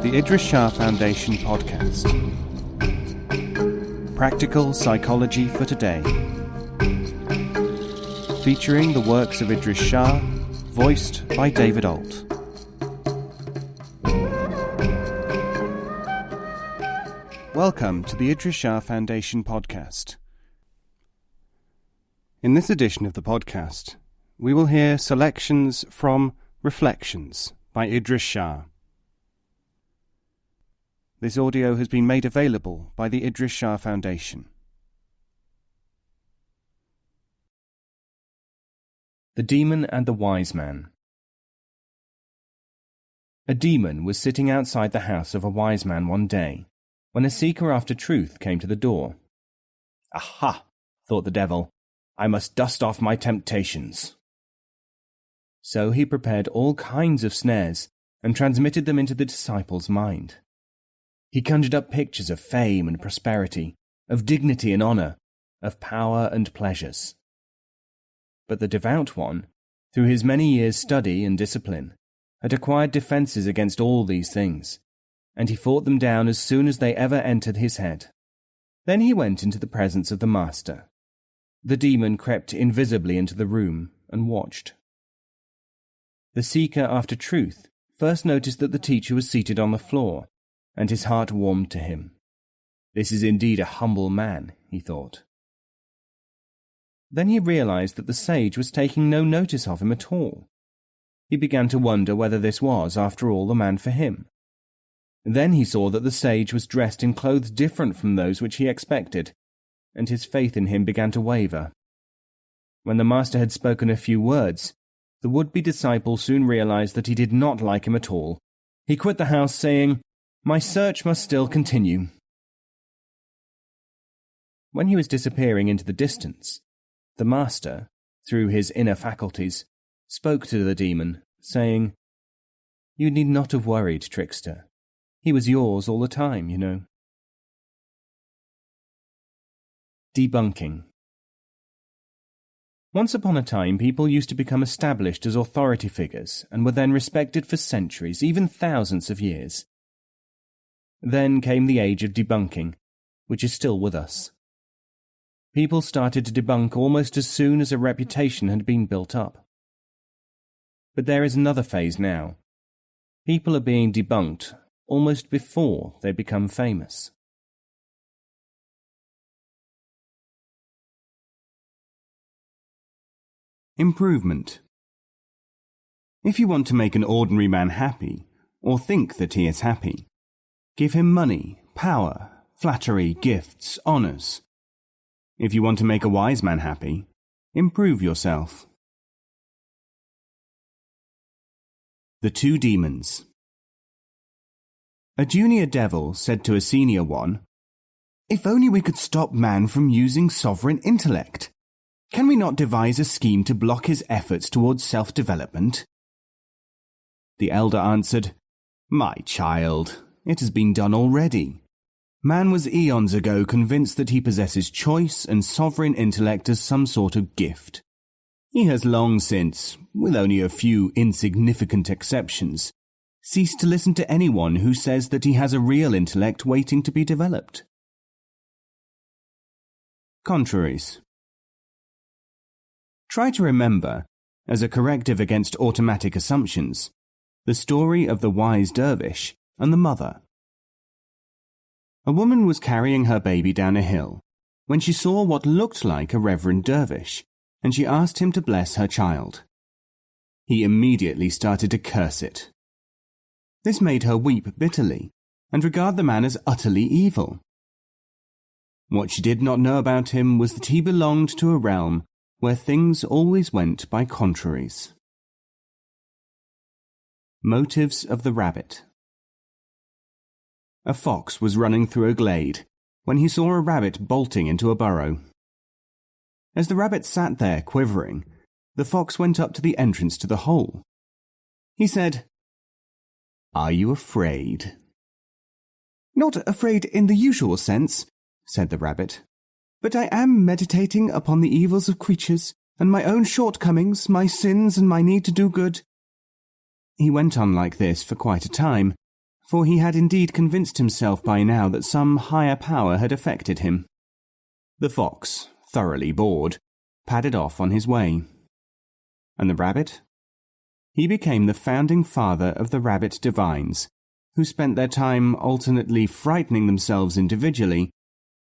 the Idries Shah Foundation podcast. Practical Psychology for Today. Featuring the works of Idries Shah, voiced by David Alt. Welcome to the Idries Shah Foundation podcast. In this edition of the podcast, we will hear selections from Reflections by Idries Shah. This audio has been made available by the Idries Shah Foundation. The Demon and the Wise Man. A demon was sitting outside the house of a wise man one day, when a seeker after truth came to the door. "Aha!" thought the devil, "I must dust off my temptations." So he prepared all kinds of snares and transmitted them into the disciple's mind. He conjured up pictures of fame and prosperity, of dignity and honour, of power and pleasures. But the devout one, through his many years' study and discipline, had acquired defences against all these things, and he fought them down as soon as they ever entered his head. Then he went into the presence of the master. The demon crept invisibly into the room and watched. The seeker after truth first noticed that the teacher was seated on the floor, and his heart warmed to him. This is indeed a humble man, he thought. Then he realized that the sage was taking no notice of him at all. He began to wonder whether this was, after all, the man for him. Then he saw that the sage was dressed in clothes different from those which he expected, and his faith in him began to waver. When the master had spoken a few words, the would-be disciple soon realized that he did not like him at all. He quit the house, saying, "My search must still continue." When he was disappearing into the distance, the master, through his inner faculties, spoke to the demon, saying, "You need not have worried, trickster. He was yours all the time, you know." Debunking. Once upon a time, people used to become established as authority figures and were then respected for centuries, even thousands of years. Then came the age of debunking, which is still with us. People started to debunk almost as soon as a reputation had been built up. But there is another phase now. People are being debunked almost before they become famous. Improvement. If you want to make an ordinary man happy, or think that he is happy, give him money, power, flattery, gifts, honours. If you want to make a wise man happy, improve yourself. The Two Demons. A junior devil said to a senior one, "If only we could stop man from using sovereign intellect. Can we not devise a scheme to block his efforts towards self-development?" The elder answered, "My child, it has been done already. Man was eons ago convinced that he possesses choice and sovereign intellect as some sort of gift. He has long since, with only a few insignificant exceptions, ceased to listen to anyone who says that he has a real intellect waiting to be developed." Contraries. Try to remember, as a corrective against automatic assumptions, the story of the wise dervish and the mother. A woman was carrying her baby down a hill when she saw what looked like a reverend dervish, and she asked him to bless her child. He immediately started to curse it. This made her weep bitterly and regard the man as utterly evil. What she did not know about him was that he belonged to a realm where things always went by contraries. Motives of the Rabbit. A fox was running through a glade when he saw a rabbit bolting into a burrow. As the rabbit sat there quivering, the fox went up to the entrance to the hole. He said, "Are you afraid?" "Not afraid in the usual sense," said the rabbit, "but I am meditating upon the evils of creatures and my own shortcomings, my sins and my need to do good." He went on like this for quite a time, for he had indeed convinced himself by now that some higher power had affected him. The fox, thoroughly bored, padded off on his way. And the rabbit? He became the founding father of the rabbit divines, who spent their time alternately frightening themselves individually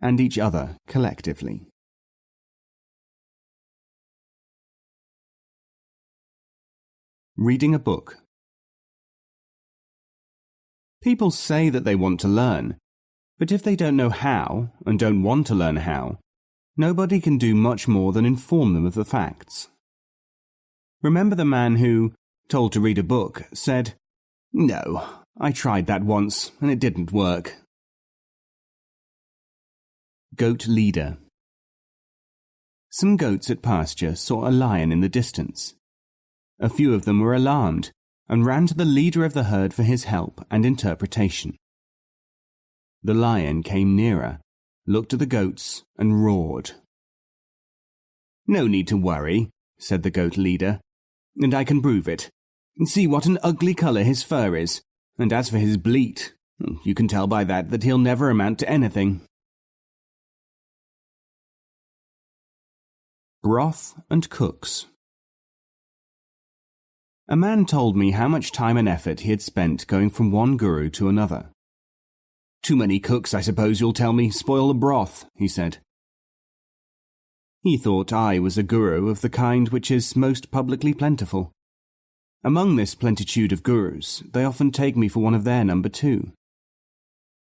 and each other collectively. Reading a book. People say that they want to learn, but if they don't know how and don't want to learn how, nobody can do much more than inform them of the facts. Remember the man who, told to read a book, said, "No, I tried that once and it didn't work." Goat leader. Some goats at pasture saw a lion in the distance. A few of them were alarmed and ran to the leader of the herd for his help and interpretation. The lion came nearer, looked at the goats, and roared. "No need to worry," said the goat leader, "and I can prove it. See what an ugly colour his fur is, and as for his bleat, you can tell by that he'll never amount to anything." Broth and cooks. A man told me how much time and effort he had spent going from one guru to another. "Too many cooks, I suppose you'll tell me, spoil the broth," he said. He thought I was a guru of the kind which is most publicly plentiful. Among this plenitude of gurus, they often take me for one of their number too.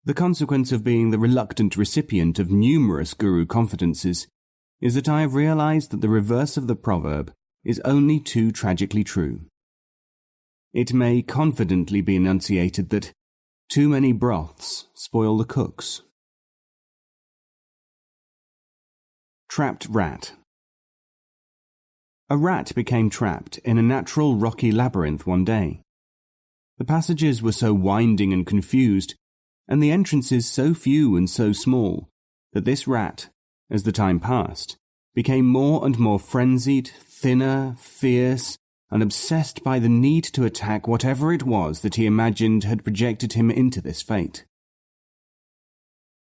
The consequence of being the reluctant recipient of numerous guru confidences is that I have realized that the reverse of the proverb is only too tragically true. It may confidently be enunciated that too many broths spoil the cooks. Trapped rat. A rat became trapped in a natural rocky labyrinth one day. The passages were so winding and confused, and the entrances so few and so small, that this rat, as the time passed, became more and more frenzied, thinner, fierce, and obsessed by the need to attack whatever it was that he imagined had projected him into this fate.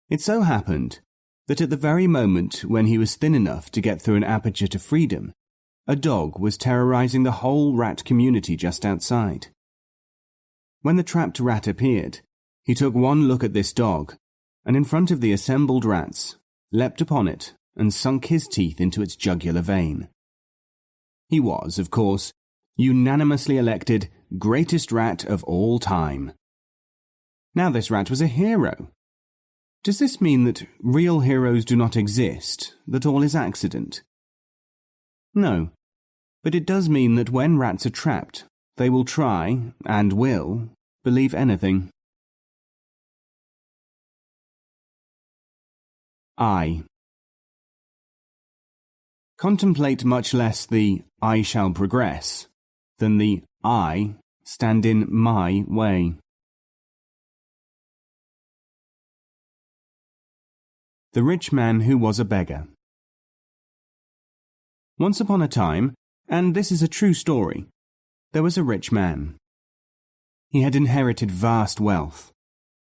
It so happened that at the very moment when he was thin enough to get through an aperture to freedom, a dog was terrorizing the whole rat community just outside. When the trapped rat appeared, he took one look at this dog, and in front of the assembled rats, leapt upon it and sunk his teeth into its jugular vein. He was, of course, unanimously elected greatest rat of all time. Now this rat was a hero. Does this mean that real heroes do not exist, that all is accident? No, but it does mean that when rats are trapped, they will try, and will, believe anything. I. Contemplate much less the "I shall progress" than the "I stand in my way." The rich man who was a beggar. Once upon a time, and this is a true story, there was a rich man. He had inherited vast wealth.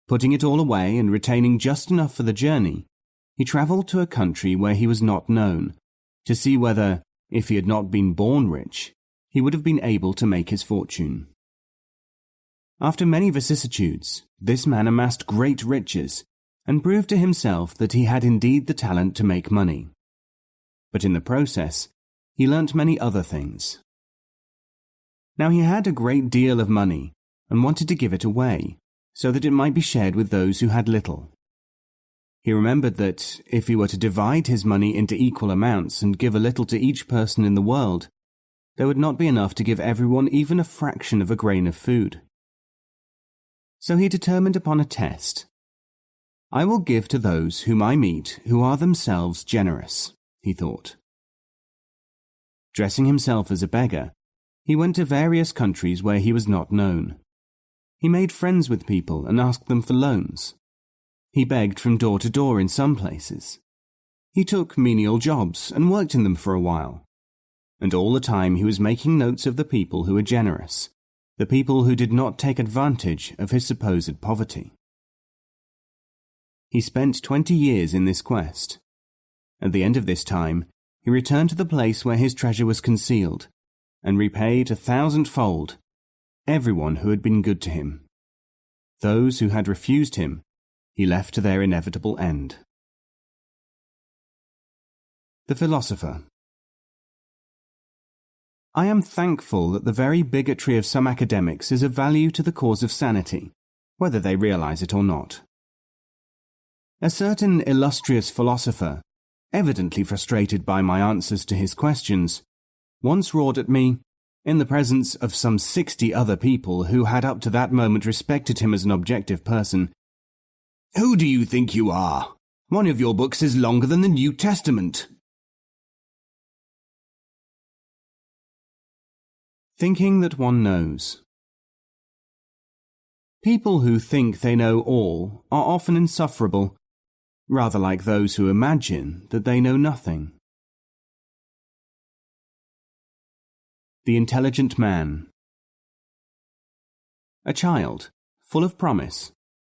Putting it all away and retaining just enough for the journey, he travelled to a country where he was not known, to see whether, if he had not been born rich, he would have been able to make his fortune. After many vicissitudes, this man amassed great riches and proved to himself that he had indeed the talent to make money. But in the process, he learnt many other things. Now he had a great deal of money and wanted to give it away, so that it might be shared with those who had little. He remembered that if he were to divide his money into equal amounts and give a little to each person in the world, there would not be enough to give everyone even a fraction of a grain of food. So he determined upon a test. "I will give to those whom I meet who are themselves generous," he thought. Dressing himself as a beggar, he went to various countries where he was not known. He made friends with people and asked them for loans. He begged from door to door in some places. He took menial jobs and worked in them for a while. And all the time he was making notes of the people who were generous, the people who did not take advantage of his supposed poverty. He spent 20 years in this quest. At the end of this time, he returned to the place where his treasure was concealed, and repaid 1,000-fold everyone who had been good to him. Those who had refused him, he left to their inevitable end. The Philosopher. I am thankful that the very bigotry of some academics is of value to the cause of sanity, whether they realize it or not. A certain illustrious philosopher, evidently frustrated by my answers to his questions, once roared at me, in the presence of some 60 other people who had up to that moment respected him as an objective person, "Who do you think you are? One of your books is longer than the New Testament." Thinking that one knows. People who think they know all are often insufferable, rather like those who imagine that they know nothing. The Intelligent Man. A child, full of promise,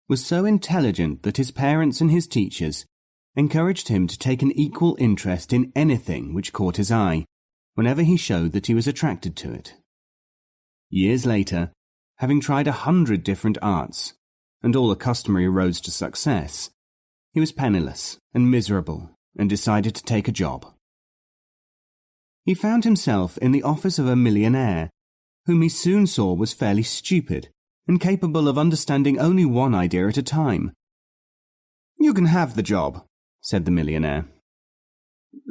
was so intelligent that his parents and his teachers encouraged him to take an equal interest in anything which caught his eye, whenever he showed that he was attracted to it. Years later, having tried 100 different arts, and all the customary roads to success, he was penniless and miserable and decided to take a job. He found himself in the office of a millionaire, whom he soon saw was fairly stupid and capable of understanding only one idea at a time. "You can have the job," said the millionaire.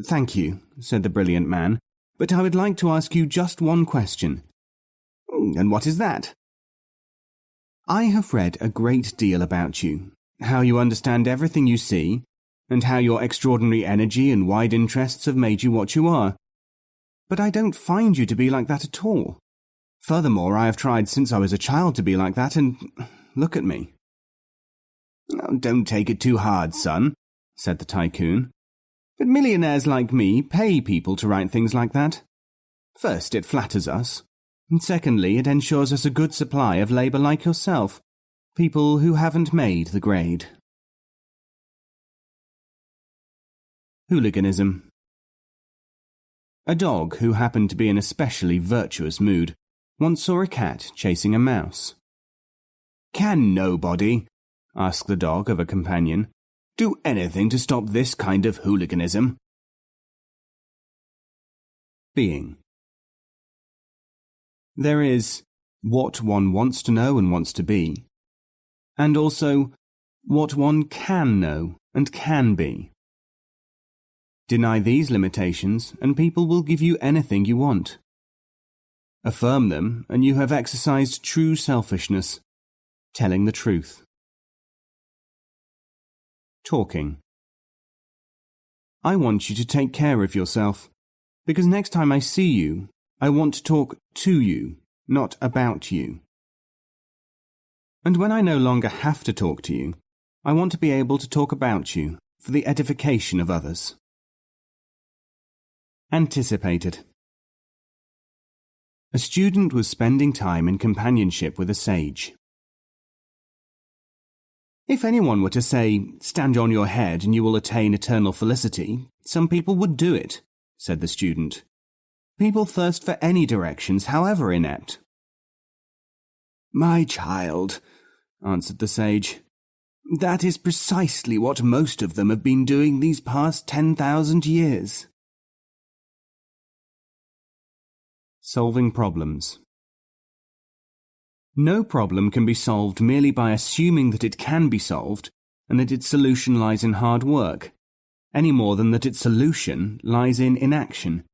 "Thank you," said the brilliant man, "but I would like to ask you just one question." "And what is that?" "I have read a great deal about you, how you understand everything you see, and how your extraordinary energy and wide interests have made you what you are. But I don't find you to be like that at all. Furthermore, I have tried since I was a child to be like that, and look at me." "Oh, don't take it too hard, son," said the tycoon. "But millionaires like me pay people to write things like that. First, it flatters us. And secondly, it ensures us a good supply of labour like yourself, people who haven't made the grade." Hooliganism. A dog who happened to be in a especially virtuous mood once saw a cat chasing a mouse. "Can nobody," asked the dog of a companion, "do anything to stop this kind of hooliganism?" Being. There is what one wants to know and wants to be, and also what one can know and can be. Deny these limitations and people will give you anything you want. Affirm them and you have exercised true selfishness, telling the truth. Talking. I want you to take care of yourself, because next time I see you, I want to talk to you, not about you. And when I no longer have to talk to you, I want to be able to talk about you for the edification of others. Anticipated. A student was spending time in companionship with a sage. If anyone were to say, "Stand on your head and you will attain eternal felicity," some people would do it, said the student. People thirst for any directions, however inept. "My child," answered the sage, "that is precisely what most of them have been doing these past 10,000 years. Solving problems. No problem can be solved merely by assuming that it can be solved and that its solution lies in hard work, any more than that its solution lies in inaction.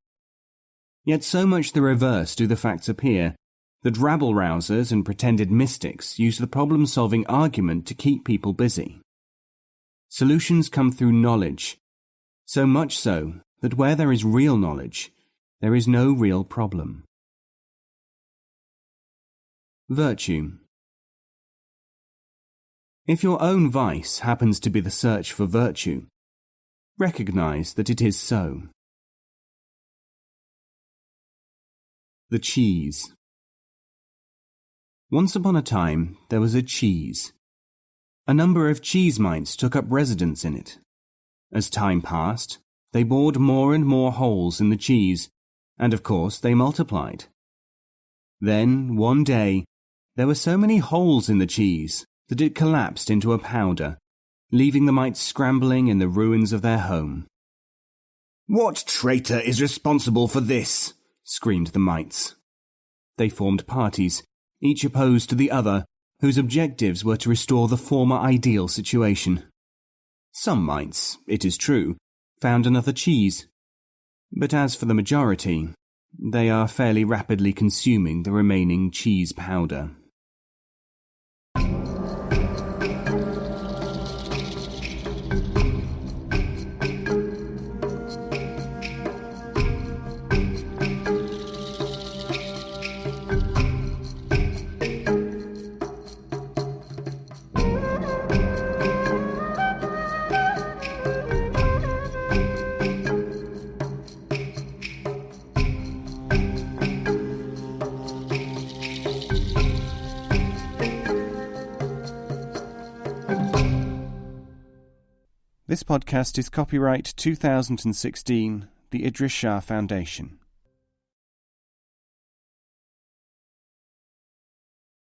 Yet so much the reverse do the facts appear, that rabble-rousers and pretended mystics use the problem-solving argument to keep people busy. Solutions come through knowledge, so much so that where there is real knowledge, there is no real problem. Virtue. If your own vice happens to be the search for virtue, recognize that it is so. The cheese. Once upon a time, there was a cheese. A number of cheese mites took up residence in it. As time passed, they bored more and more holes in the cheese, and of course they multiplied. Then, one day, there were so many holes in the cheese that it collapsed into a powder, leaving the mites scrambling in the ruins of their home. "What traitor is responsible for this?" screamed the mites. They formed parties, each opposed to the other, whose objectives were to restore the former ideal situation. Some mites, it is true, found another cheese. But as for the majority, they are fairly rapidly consuming the remaining cheese powder. This podcast is copyright 2016, the Idries Shah Foundation.